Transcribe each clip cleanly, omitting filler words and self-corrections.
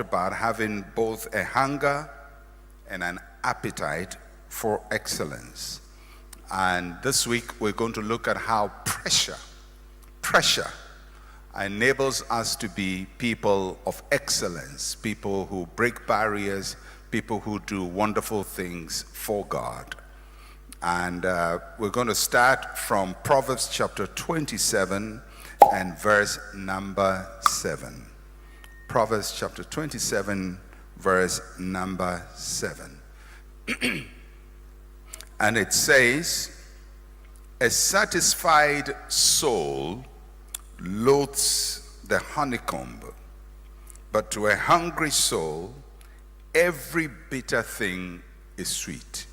talked about having both a hunger and an appetite for excellence. And this week we're going to look at how pressure enables us to be people of excellence, people who break barriers, people who do wonderful things for God. And we're going to start from Proverbs chapter 27 and verse number 7. Proverbs chapter 27, verse number 7. And it says, "A satisfied soul loathes the honeycomb, but to a hungry soul, every bitter thing is sweet."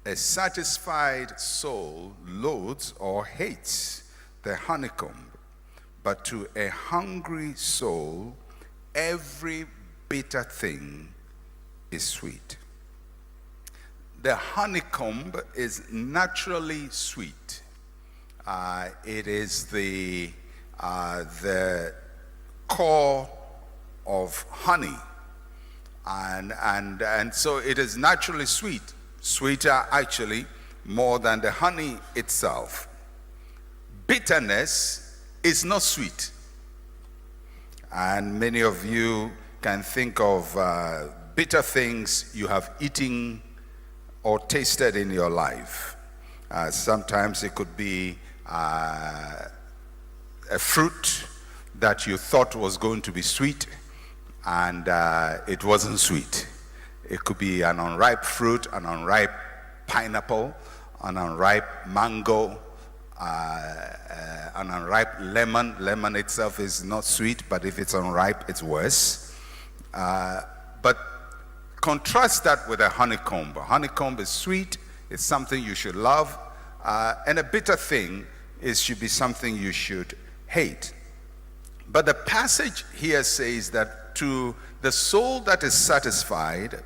A satisfied soul loathes or hates the honeycomb, but to a hungry soul, every bitter thing is sweet. The honeycomb is naturally sweet. It is the core of honey, and so it is naturally sweet, sweeter actually more than the honey itself. Bitterness is not sweet, and many of you can think of bitter things you have eaten or tasted in your life. Sometimes it could be a fruit that you thought was going to be sweet, and it wasn't sweet. It could be an unripe fruit, an unripe pineapple, an unripe mango, an unripe lemon. Lemon itself is not sweet, but if it's unripe, it's worse. But contrast that with a honeycomb. A honeycomb is sweet. It's something you should love. And a bitter thing should be something you should hate. But the passage here says that to the soul that is satisfied,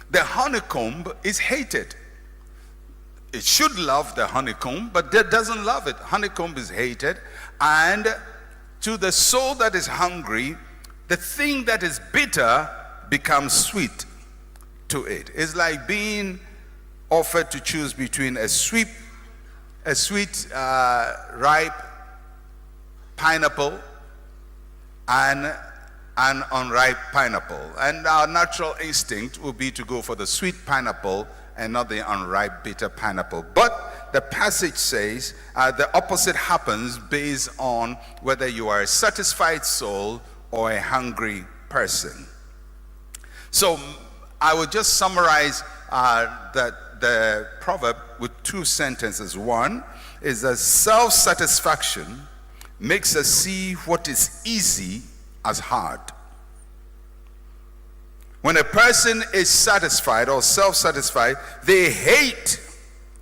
the honeycomb is hated. It should love the honeycomb, but it doesn't love it. Honeycomb is hated. And to the soul that is hungry, the thing that is bitter becomes sweet to it. It's like being offered to choose between a sweet ripe pineapple and an unripe pineapple. And our natural instinct will be to go for the sweet pineapple and not the unripe bitter pineapple. But the passage says the opposite happens based on whether you are a satisfied soul or a hungry person. So I would just summarize the proverb with two sentences. One is that self-satisfaction makes us see what is easy as hard. When a person is satisfied or self-satisfied, they hate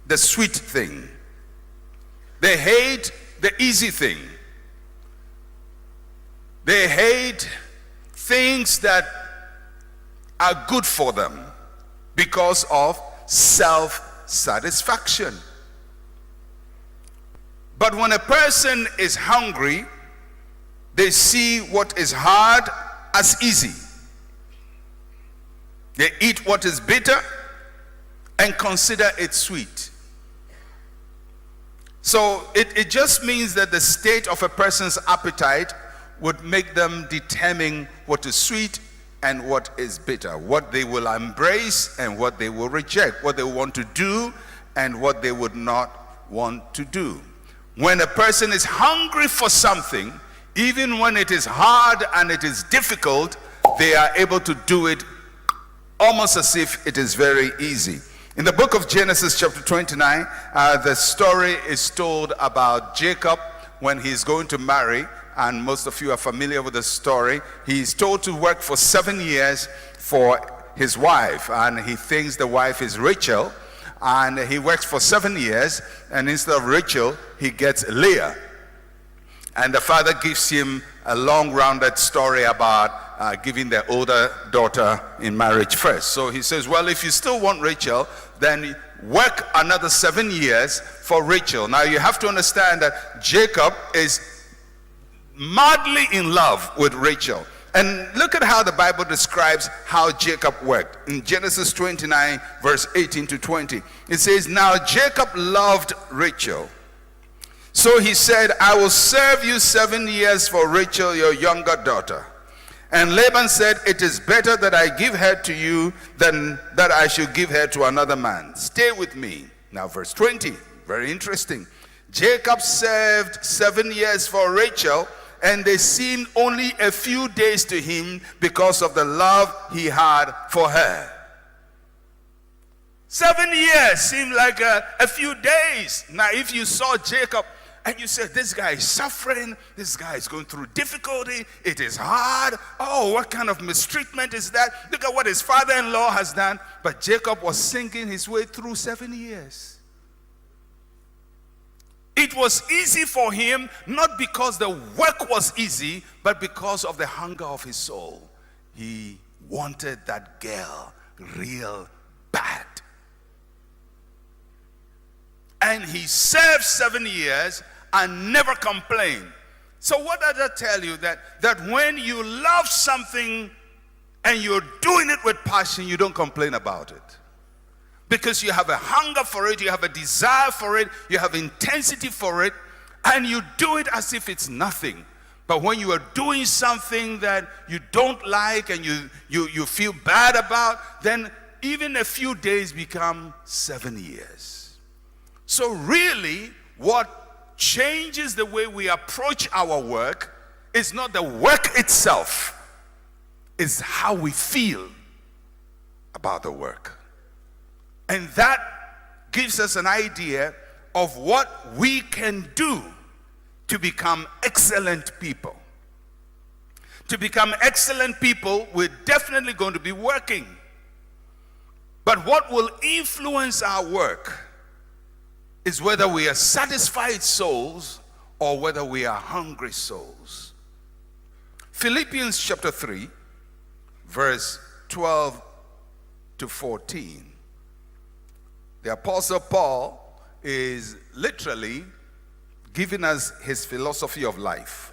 the sweet thing. They hate the easy thing. They hate things that are good for them because of self-satisfaction. But when a person is hungry, they see what is hard as easy. They eat what is bitter and consider it sweet. So it just means that the state of a person's appetite would make them determine what is sweet and what is bitter, what they will embrace and what they will reject, what they want to do and what they would not want to do. When a person is hungry for something, even when it is hard and it is difficult, they are able to do it almost as if it is very easy. In the book of Genesis chapter 29, the story is told about Jacob when he's going to marry, and most of you are familiar with the story. He's told to work for 7 years for his wife, and he thinks the wife is Rachel, and he works for 7 years, and instead of Rachel, he gets Leah. And the father gives him a long rounded story about giving their older daughter in marriage first. So he says, well, if you still want Rachel, then work another 7 years for Rachel. Now you have to understand that Jacob is madly in love with Rachel. And look at how the Bible describes how Jacob worked. In Genesis 29, verse 18 to 20, it says, "Now Jacob loved Rachel. So he said, I will serve you 7 years for Rachel, your younger daughter. And Laban said, it is better that I give her to you than that I should give her to another man. Stay with me." Now verse 20, very interesting. Jacob served 7 years for Rachel, and they seemed only a few days to him because of the love he had for her. 7 years seemed like a few days. Now if you saw Jacob and you said, this guy is suffering, this guy is going through difficulty, it is hard, oh, what kind of mistreatment is that? Look at what his father-in-law has done. But Jacob was sinking his way through 7 years. It was easy for him, not because the work was easy, but because of the hunger of his soul. He wanted that girl real bad. And he served 7 years and never complained. So what does that tell you? That when you love something and you're doing it with passion, you don't complain about it. Because you have a hunger for it, you have a desire for it, you have intensity for it, and you do it as if it's nothing. But when you are doing something that you don't like and you feel bad about, then even a few days become 7 years. So really, what changes the way we approach our work is not the work itself, it's how we feel about the work. And that gives us an idea of what we can do to become excellent people. To become excellent people, we're definitely going to be working. But what will influence our work is whether we are satisfied souls or whether we are hungry souls. Philippians chapter 3, verse 12 to 14. The Apostle Paul is literally giving us his philosophy of life.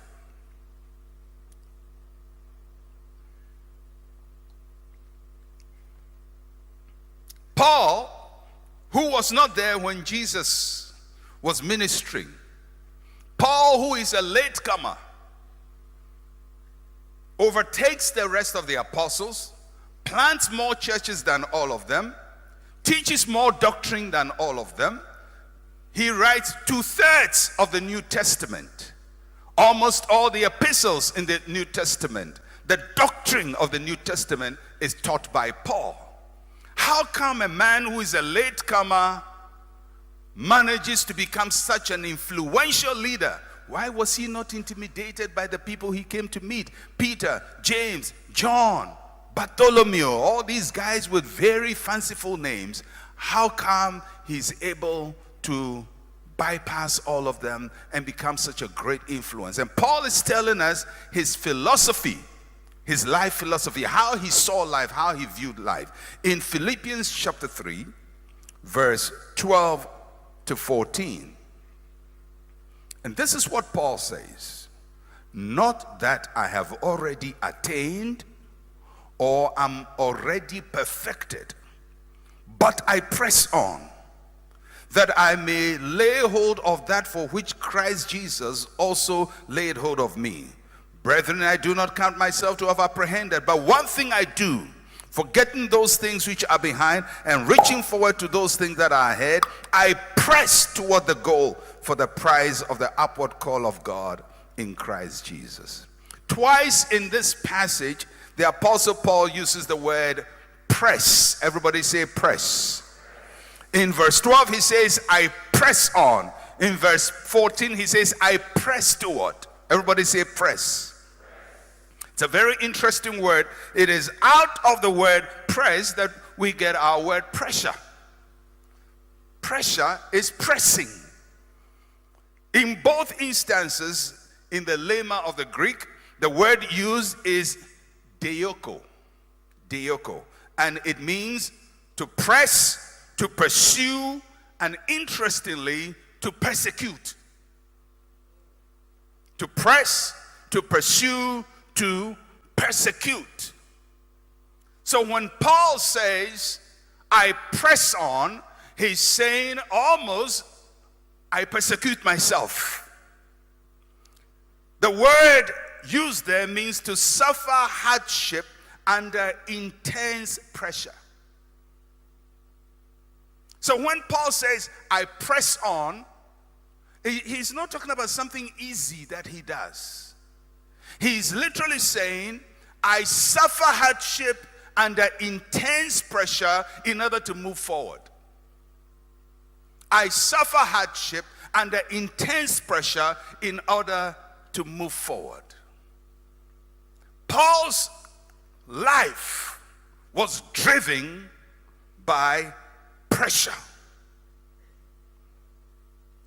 Paul, who was not there when Jesus was ministering. Paul, who is a latecomer, overtakes the rest of the apostles, plants more churches than all of them, teaches more doctrine than all of them. He writes 2/3 of the New Testament, almost all the epistles in the New Testament. The doctrine of the New Testament is taught by Paul. How come a man who is a latecomer manages to become such an influential leader? Why was he not intimidated by the people he came to meet? Peter, James, John, Bartholomew, all these guys with very fanciful names. How come he's able to bypass all of them and become such a great influence? And Paul is telling us his philosophy, his life philosophy, how he saw life, how he viewed life. In Philippians chapter 3, verse 12 to 14. And this is what Paul says. Not that I have already attained or am already perfected, but I press on, that I may lay hold of that for which Christ Jesus also laid hold of me. Brethren, I do not count myself to have apprehended, but one thing I do, forgetting those things which are behind and reaching forward to those things that are ahead, I press toward the goal for the prize of the upward call of God in Christ Jesus. Twice in this passage, the Apostle Paul uses the word press. Everybody say press. In verse 12, he says, I press on. In verse 14, he says, I press toward. Everybody say press. It's a very interesting word. It is out of the word press that we get our word pressure. Pressure is pressing. In both instances, in the lemma of the Greek, the word used is deoko. Deoko. And it means to press, to pursue, and interestingly, to persecute. To press, to pursue, to persecute. So when Paul says, I press on, he's saying almost, I persecute myself. The word used there means to suffer hardship under intense pressure. So when Paul says, I press on, he's not talking about something easy that he does. He's literally saying, I suffer hardship under intense pressure in order to move forward. I suffer hardship under intense pressure in order to move forward. Paul's life was driven by pressure.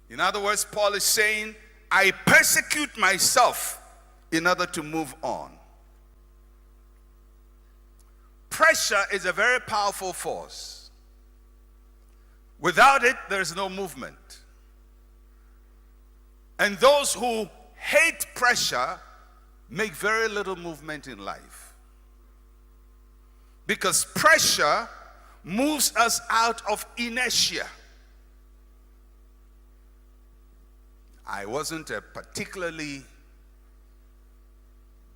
In other words, Paul is saying, I persecute myself in order to move on. Pressure is a very powerful force. Without it, there is no movement. And those who hate pressure make very little movement in life. Because pressure moves us out of inertia. I wasn't a particularly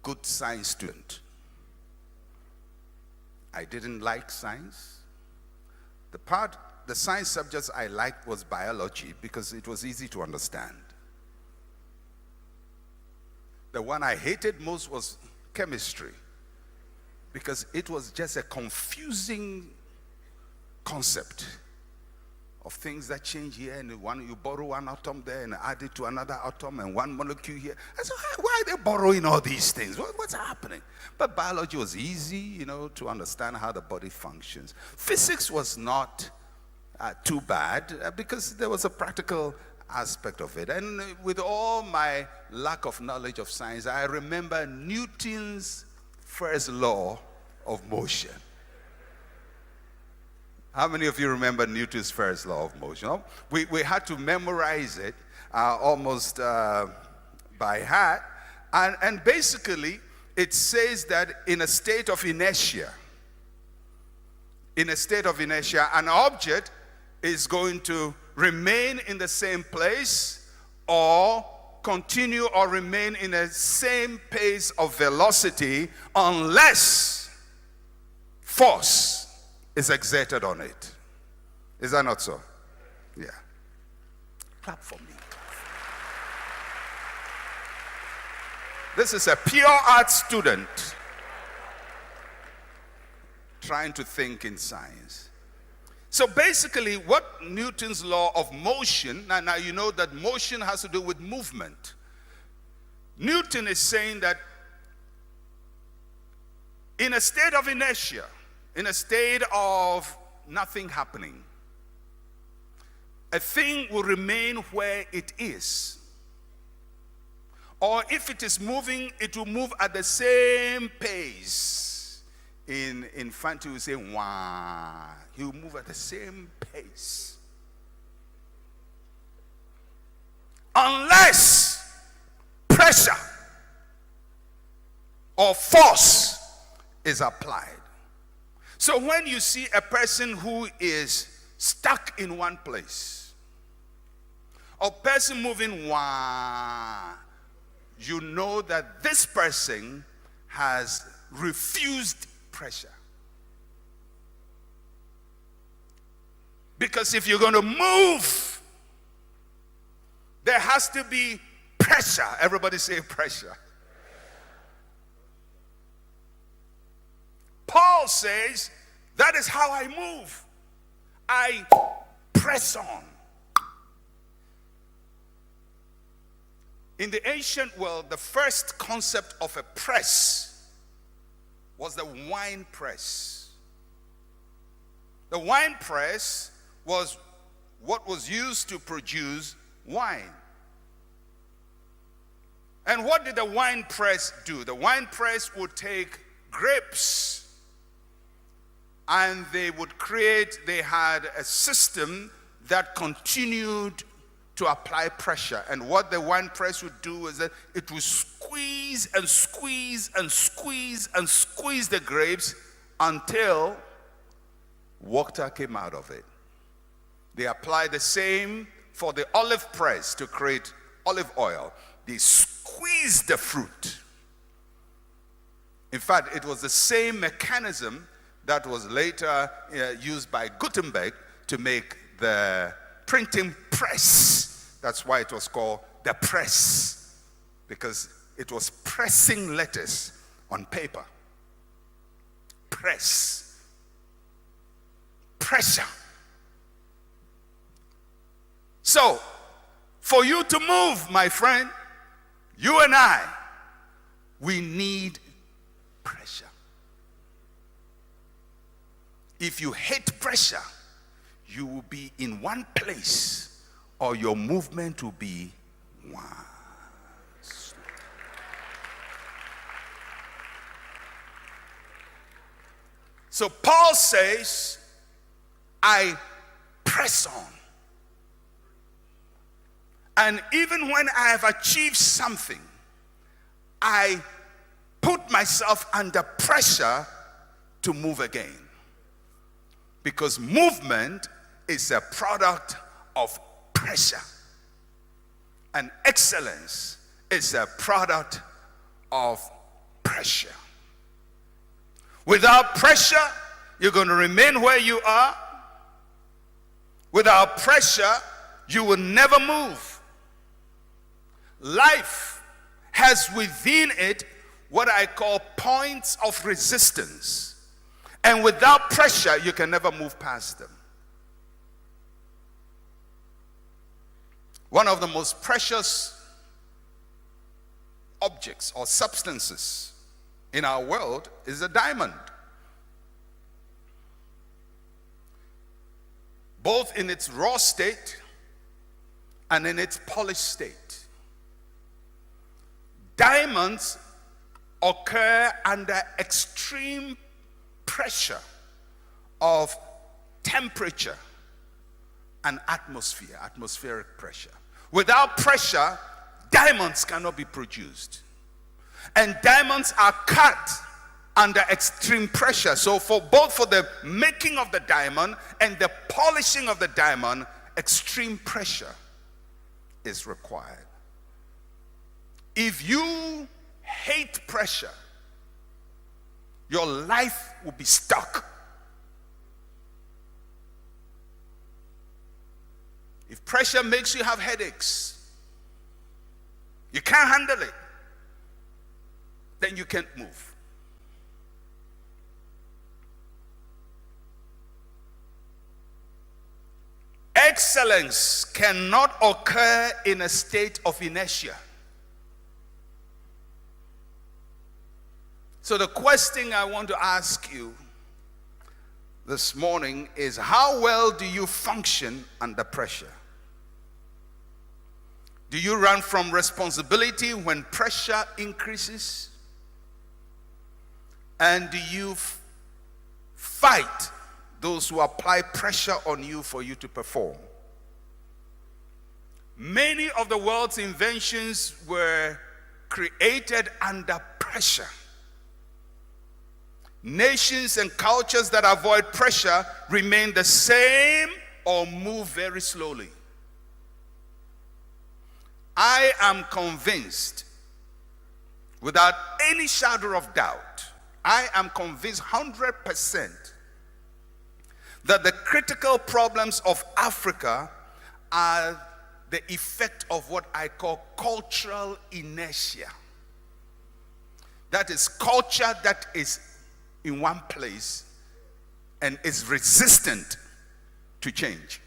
good science student. I didn't like science. The science subjects I liked was biology because it was easy to understand. The one I hated most was chemistry because it was just a confusing concept of things that change here, and you borrow one atom there and add it to another atom and one molecule here. I said, why are they borrowing all these things? What's happening? But biology was easy, to understand how the body functions. Physics was not too bad because there was a practical aspect of it. And with all my lack of knowledge of science, I remember Newton's first law of motion. How many of you remember Newton's first law of motion? We had to memorize it almost by heart. And basically, it says that in a state of inertia, an object is going to remain in the same place or continue or remain in the same pace of velocity unless force is exerted on it. Is that not so? Yeah. Clap for me. This is a pure art student trying to think in science. So basically, what Newton's law of motion, now you know that motion has to do with movement. Newton is saying that in a state of inertia, in a state of nothing happening, a thing will remain where it is. Or if it is moving, it will move at the same pace. In Fanti, we say, wah. He will move at the same pace. Unless pressure or force is applied. So when you see a person who is stuck in one place, or person moving wah, you know that this person has refused pressure. Because if you're going to move, there has to be pressure. Everybody say pressure. Paul says, that is how I move. I press on. In the ancient world, the first concept of a press was the wine press. The wine press was what was used to produce wine. And what did the wine press do? The wine press would take grapes and they had a system that continued to apply pressure. And what the wine press would do is that it would squeeze and squeeze and squeeze and squeeze the grapes until water came out of it. They apply the same for the olive press to create olive oil. They squeeze the fruit. In fact, it was the same mechanism that was later used by Gutenberg to make the printing press. That's why it was called the press, because it was pressing letters on paper. Press. Pressure. So, for you to move, my friend, you and I, we need pressure. If you hate pressure, you will be in one place, or your movement will be one. So Paul says, I press on. And even when I have achieved something, I put myself under pressure to move again. Because movement is a product of pressure. And excellence is a product of pressure. Without pressure, you're going to remain where you are. Without pressure, you will never move. Life has within it what I call points of resistance. And without pressure, you can never move past them. One of the most precious objects or substances in our world is a diamond. Both in its raw state and in its polished state. Diamonds occur under extreme pressure of temperature and atmospheric pressure. Without pressure, diamonds cannot be produced. And diamonds are cut under extreme pressure. So both for the making of the diamond and the polishing of the diamond, extreme pressure is required. If you hate pressure, your life will be stuck. If pressure makes you have headaches, you can't handle it, then you can't move. Excellence cannot occur in a state of inertia. So the question I want to ask you this morning is, how well do you function under pressure? Do you run from responsibility when pressure increases? And do you fight those who apply pressure on you for you to perform? Many of the world's inventions were created under pressure. Nations and cultures that avoid pressure remain the same or move very slowly. I am convinced, without any shadow of doubt, I am convinced 100% that the critical problems of Africa are the effect of what I call cultural inertia. That is culture that is in one place and is resistant to change.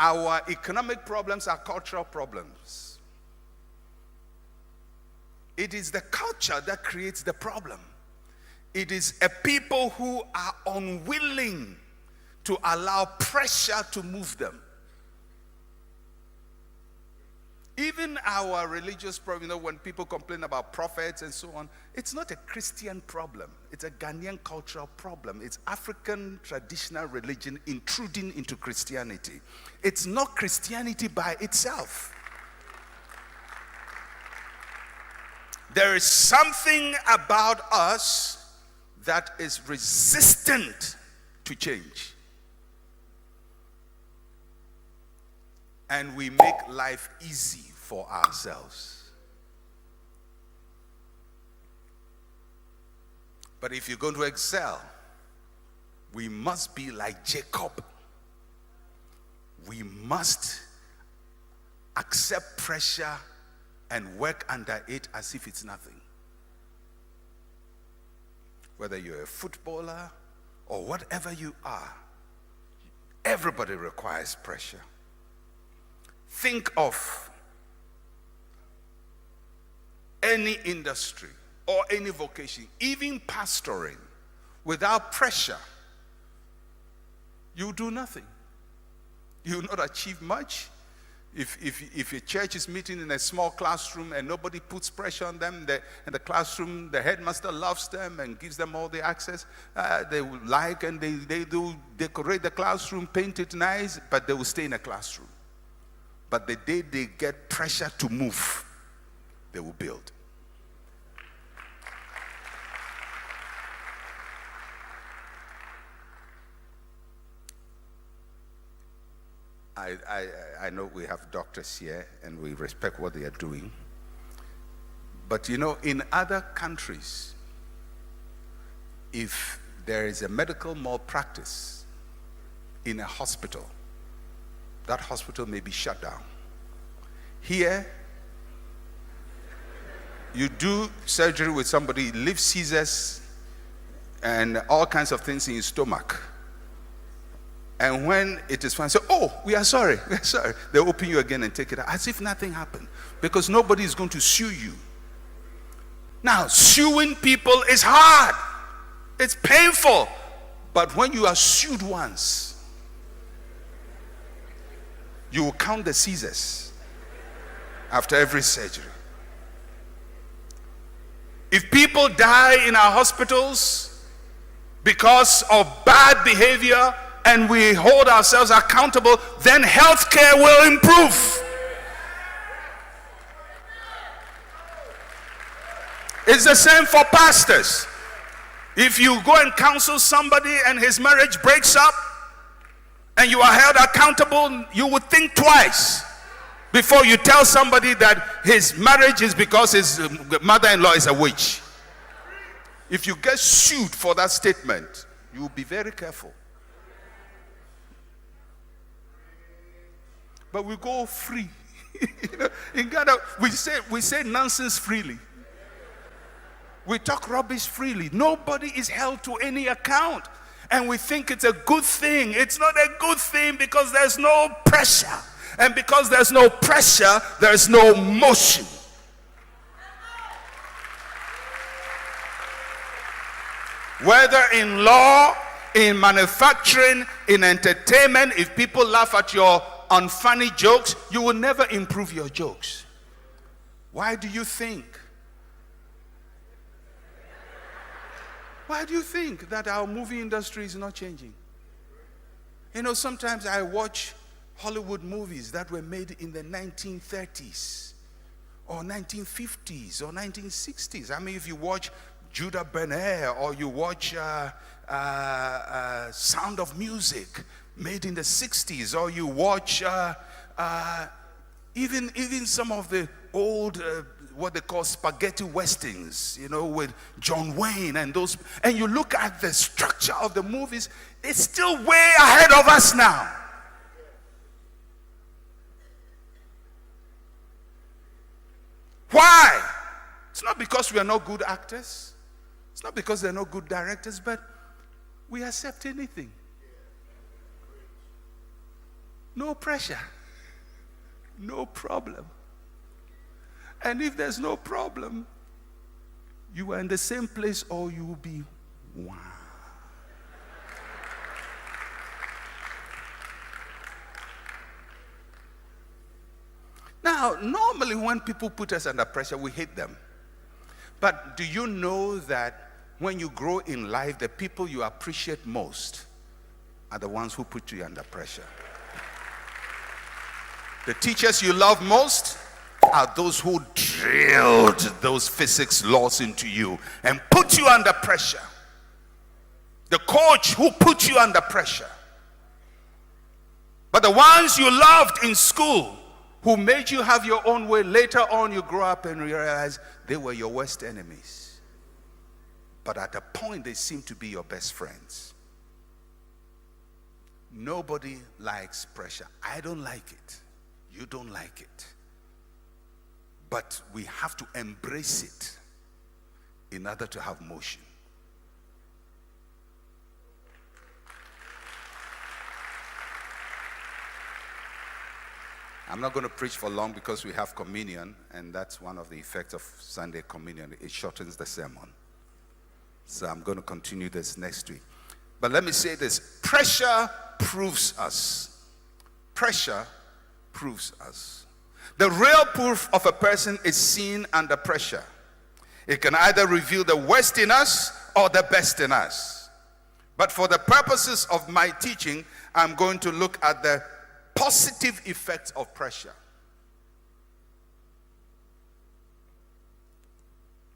Our economic problems are cultural problems. It is the culture that creates the problem. It is a people who are unwilling to allow pressure to move them. Even our religious problem, when people complain about prophets and so on, it's not a Christian problem. It's a Ghanaian cultural problem. It's African traditional religion intruding into Christianity. It's not Christianity by itself. There is something about us that is resistant to change. And we make life easy for ourselves. But if you're going to excel, we must be like Jacob. We must accept pressure and work under it as if it's nothing. Whether you're a footballer or whatever you are, everybody requires pressure. Think of any industry or any vocation, even pastoring, without pressure, you do nothing. You will not achieve much. If a church is meeting in a small classroom and nobody puts pressure on them, in the classroom, the headmaster loves them and gives them all the access they would like, and they do decorate the classroom, paint it nice, but they will stay in a classroom. But the day they get pressure to move, they will build. I know we have doctors here and we respect what they are doing. But in other countries, if there is a medical malpractice in a hospital, that hospital may be shut down. Here, you do surgery with somebody, leave scissors and all kinds of things in your stomach. And when it is fine, say, oh, we are sorry. They open you again and take it out, as if nothing happened. Because nobody is going to sue you. Now, suing people is hard. It's painful. But when you are sued once, you will count the scissors after every surgery. If people die in our hospitals because of bad behavior and we hold ourselves accountable, then healthcare will improve. It's the same for pastors. If you go and counsel somebody and his marriage breaks up, and you are held accountable, you would think twice before you tell somebody that his marriage is because his mother-in-law is a witch. If you get sued for that statement, you will be very careful. But we go free. In Ghana, we say nonsense freely. We talk rubbish freely. Nobody is held to any account. And we think it's a good thing. It's not a good thing because there's no pressure. And because there's no pressure, there's no motion. Whether in law, in manufacturing, in entertainment, if people laugh at your unfunny jokes, you will never improve your jokes. Why do you think? Why do you think that our movie industry is not changing? Sometimes I watch Hollywood movies that were made in the 1930s or 1950s or 1960s. I mean, if you watch Judah Ben-Hur or you watch Sound of Music made in the 60s, or you watch even some of the old what they call spaghetti westerns, with John Wayne and those, and you look at the structure of the movies, it's still way ahead of us now. Why? It's not because we are not good actors. It's not because they're not good directors, but we accept anything. No pressure. No problem. And if there's no problem, you are in the same place or you will be wow. Now, Now, normally when people put us under pressure, we hate them. But do you know that when you grow in life, the people you appreciate most are the ones who put you under pressure? The teachers you love most are those who drilled those physics laws into you and put you under pressure. The coach who put you under pressure. But the ones you loved in school, who made you have your own way, later on you grow up and realize they were your worst enemies. But at a point they seem to be your best friends. Nobody likes pressure. I don't like it. You don't like it. But we have to embrace it in order to have motion. I'm not going to preach for long because we have communion, and that's one of the effects of Sunday communion. It shortens the sermon. So I'm going to continue this next week. But let me say this. Pressure proves us. Pressure proves us. The real proof of a person is seen under pressure. It can either reveal the worst in us or the best in us. But for the purposes of my teaching, I'm going to look at the positive effects of pressure.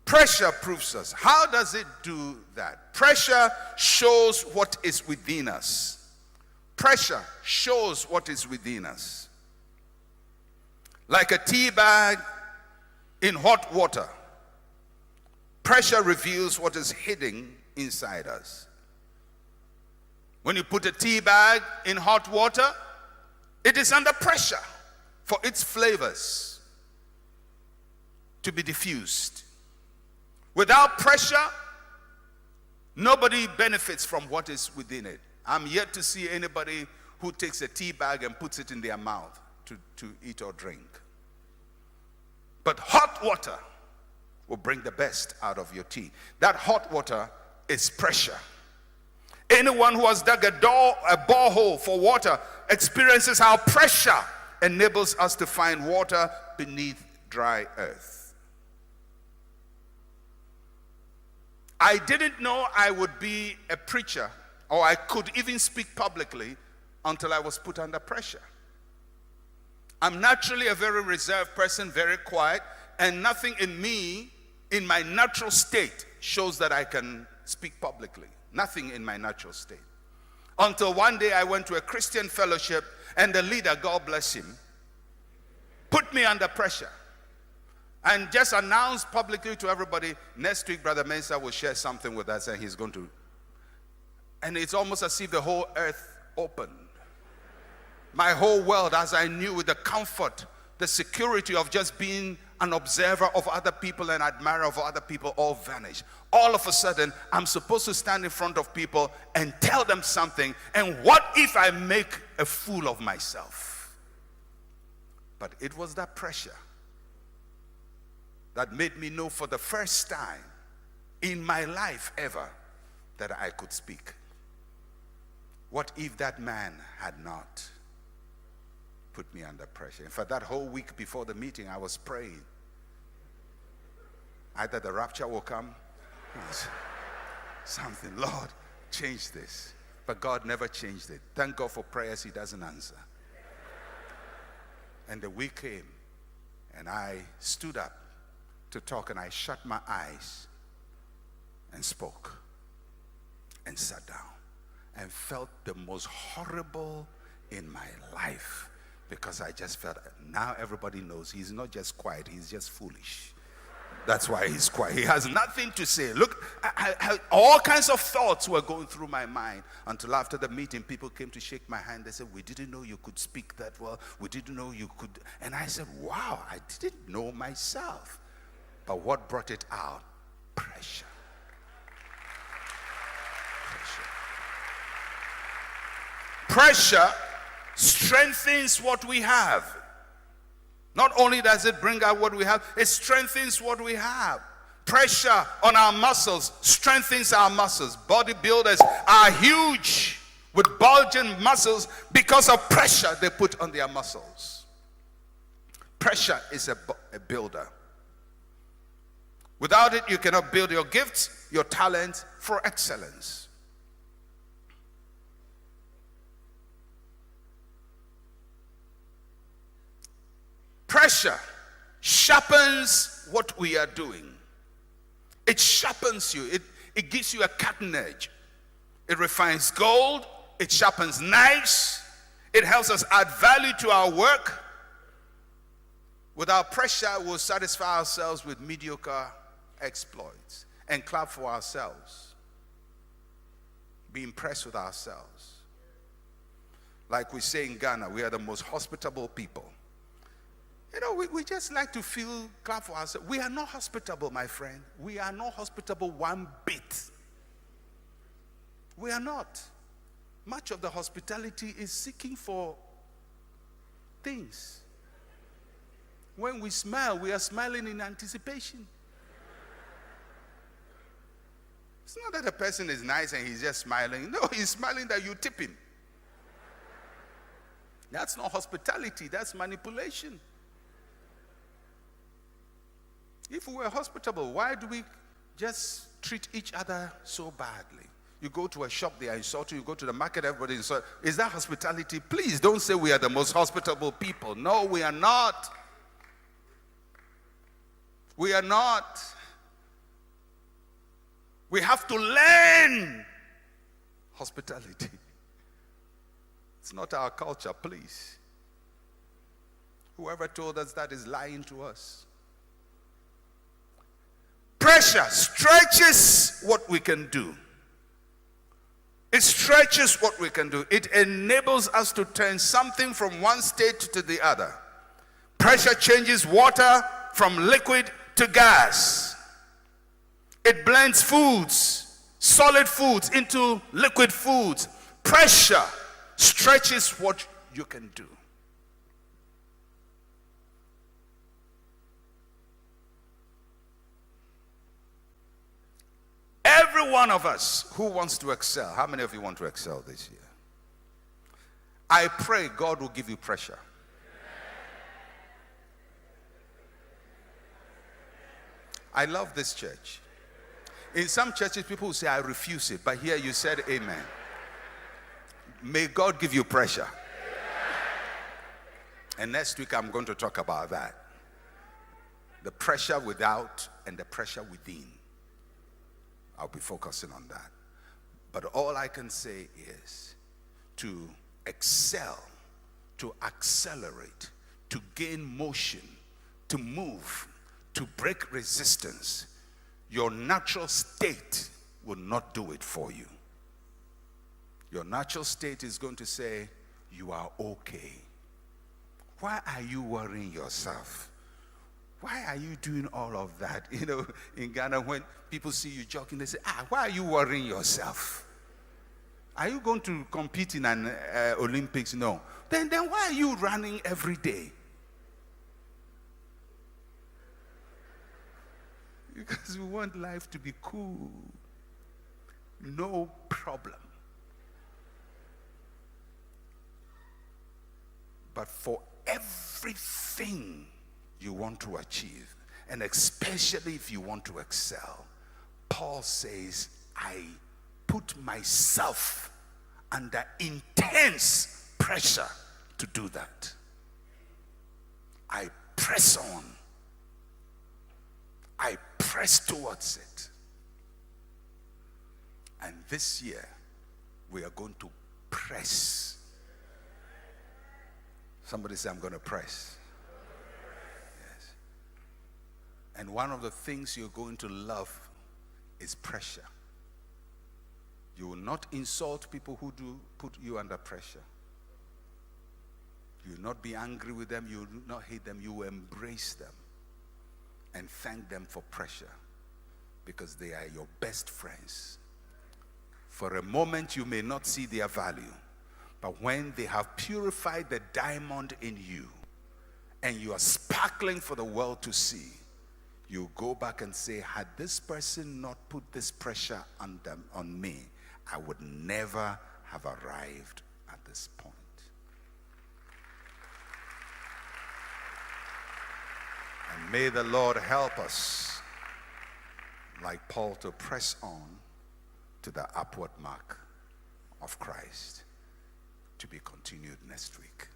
Pressure proves us. How does it do that? Pressure shows what is within us. Pressure shows what is within us. Like a tea bag in hot water, pressure reveals what is hidden inside us. When you put a tea bag in hot water, it is under pressure for its flavors to be diffused. Without pressure, nobody benefits from what is within it. I'm yet to see anybody who takes a tea bag and puts it in their mouth to eat or drink. But hot water will bring the best out of your tea. That hot water is pressure. Anyone who has dug a borehole for water experiences how pressure enables us to find water beneath dry earth. I didn't know I would be a preacher, or I could even speak publicly, until I was put under pressure. I'm naturally a very reserved person, very quiet, and nothing in me, in my natural state, shows that I can speak publicly. Nothing in my natural state. Until one day I went to a Christian fellowship, and the leader, God bless him, put me under pressure and just announced publicly to everybody, next week Brother Mensa will share something with us, and he's going to. And it's almost as if the whole earth opened. My whole world, as I knew, with the comfort, the security of just being an observer of other people and admirer of other people, all vanished. All of a sudden, I'm supposed to stand in front of people and tell them something. And what if I make a fool of myself? But it was that pressure that made me know for the first time in my life ever that I could speak. What if that man had not put me under pressure? In fact, that whole week before the meeting, I was praying. Either the rapture will come, something, Lord, change this. But God never changed it. Thank God for prayers He doesn't answer. And the week came, and I stood up to talk, and I shut my eyes and spoke and sat down and felt the most horrible in my life, because I just felt, now everybody knows he's not just quiet, he's just foolish. That's why he's quiet. He has nothing to say. Look, all kinds of thoughts were going through my mind, until after the meeting, people came to shake my hand. They said, we didn't know you could speak that well. We didn't know you could. And I said, wow, I didn't know myself. But what brought it out? Pressure. Pressure strengthens what we have. Not only does it bring out what we have, it strengthens what we have. Pressure on our muscles strengthens our muscles. Bodybuilders are huge with bulging muscles because of pressure they put on their muscles. Pressure is a builder. Without it, you cannot build your gifts, your talent for excellence. Pressure sharpens what we are doing. It sharpens you. It gives you a cutting edge. It refines gold. It sharpens knives. It helps us add value to our work. Without pressure, we'll satisfy ourselves with mediocre exploits and clap for ourselves. Be impressed with ourselves. Like we say in Ghana, we are the most hospitable people. You know, we just like to feel clap for ourselves. We are not hospitable, my friend. We are not hospitable one bit. We are not. Much of the hospitality is seeking for things. When we smile, we are smiling in anticipation. It's not that the person is nice and he's just smiling. No, he's smiling that you tip him. That's not hospitality, that's manipulation. If we were hospitable, why do we just treat each other so badly? You go to a shop, they are insulting you. You go to the market, everybody is insulting. Is that hospitality? Please don't say we are the most hospitable people. No, we are not. We are not. We have to learn hospitality. It's not our culture, please. Whoever told us that is lying to us. Pressure stretches what we can do. It stretches what we can do. It enables us to turn something from one state to the other. Pressure changes water from liquid to gas. It blends foods, solid foods, into liquid foods. Pressure stretches what you can do. Every one of us who wants to excel, how many of you want to excel this year? I pray God will give you pressure. I love this church. In some churches, people will say, I refuse it. But here you said amen. May God give you pressure. And next week, I'm going to talk about that. The pressure without and the pressure within. I'll be focusing on that. But all I can say is to excel, to accelerate, to gain motion, to move, to break resistance. Your natural state will not do it for you. Your natural state is going to say, you are okay. Why are you worrying yourself? Why are you doing all of that? You know, in Ghana, when people see you jogging, they say, why are you worrying yourself? Are you going to compete in an Olympics? No. Then why are you running every day? Because we want life to be cool. No problem. But for everything you want to achieve, and especially if you want to excel, Paul says, I put myself under intense pressure to do that. I press on. I press towards it. And this year, we are going to press. Somebody say, I'm going to press. Yes. And one of the things you're going to love is pressure. You will not insult people who do put you under pressure. You will not be angry with them. You will not hate them. You will embrace them and thank them for pressure, because they are your best friends. For a moment, you may not see their value, but when they have purified the diamond in you and you are sparkling for the world to see, you go back and say, had this person not put this pressure on me, I would never have arrived at this point. And may the Lord help us, like Paul, to press on to the upward mark of Christ, to be continued next week.